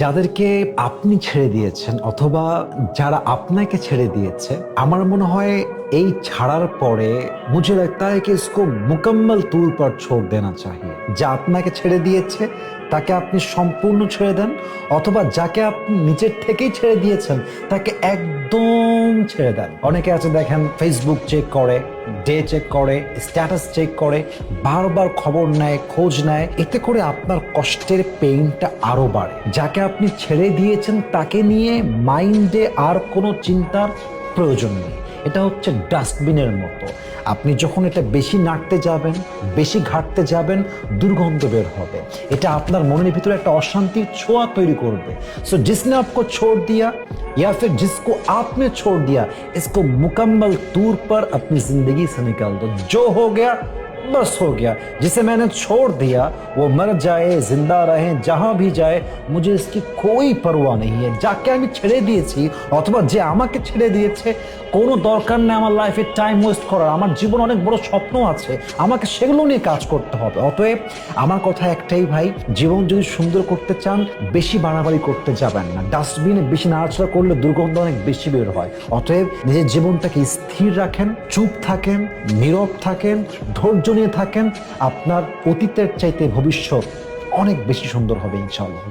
যাদেরকে আপনি ছেড়ে দিয়েছেন অথবা যারা আপনাকে ছেড়ে দিয়েছে, আমার মনে হয় এই ছাড়ার পরে মুঝে लगता है कि इसको मुकम्मल तौर पर छोड़ देना चाहिए। যা আপনাকে ছেড়ে দিয়েছে তাকে আপনি সম্পূর্ণ ছেড়ে দেন, অথবা যাকে আপনি নিজের থেকেই ছেড়ে দিয়েছেন তাকে একদম ছেড়ে দেন। অনেকে আছে দেখেন ফেসবুক চেক করে, ডে চেক করে, স্ট্যাটাস চেক করে, বারবার খবর নেয়, খোঁজ নেয়। এতে করে আপনার কষ্টের পেইনটা আরো বাড়ে। যাকে আপনি ছেড়ে দিয়েছেন তাকে নিয়ে মাইন্ডে আর কোনো চিন্তার প্রয়োজন নেই। এটা হচ্ছে ডাস্টবিনের মতো। আপনি যখন এটা বেশি নাড়তে যাবেন, বেশি ঘাটতে যাবেন, দুর্গন্ধ বের হবে। এটা আপনার মনের ভিতরে একটা অশান্তির ছোঁয়া তৈরি করবে। सो जिसने आपको छोड़ दिया या फिर जिसको आपने छोड़ दिया, इसको मुकम्मल तौर पर अपनी जिंदगी से निकाल दो। जो हो गया बस हो गया। जिसे मैंने छोड़ दिया वो मर जाए, जिंदा रहे, जहां भी जाए, मुझे इसकी कोई परवाह नहीं है। যাকে আমি ছেড়ে দিয়েছি অথবা যে আমাকে ছেড়ে দিয়েছে, কোনো দরকার নেই আমার লাইফে টাইম ওয়েস্ট করার। আমার জীবন অনেক বড় স্বপ্ন আছে, আমাকে সেগুলো নিয়ে কাজ করতে হবে। অতএব আমার কথা একটাই ভাই, জীবন যদি সুন্দর করতে চান বেশি বাড়াবাড়ি করতে যাবেন না। ডাস্টবিনে বেশি নাড়াচাড়া করলে দুর্গন্ধ অনেক বেশি বের হয়। অতএব নিজের জীবনটাকে স্থির রাখেন, চুপ থাকেন, নীরব থাকেন, ধৈর্য নিয়ে থাকেন। আপনার অতীতের চাইতে ভবিষ্যৎ অনেক বেশি সুন্দর হবে ইনশাআল্লাহ।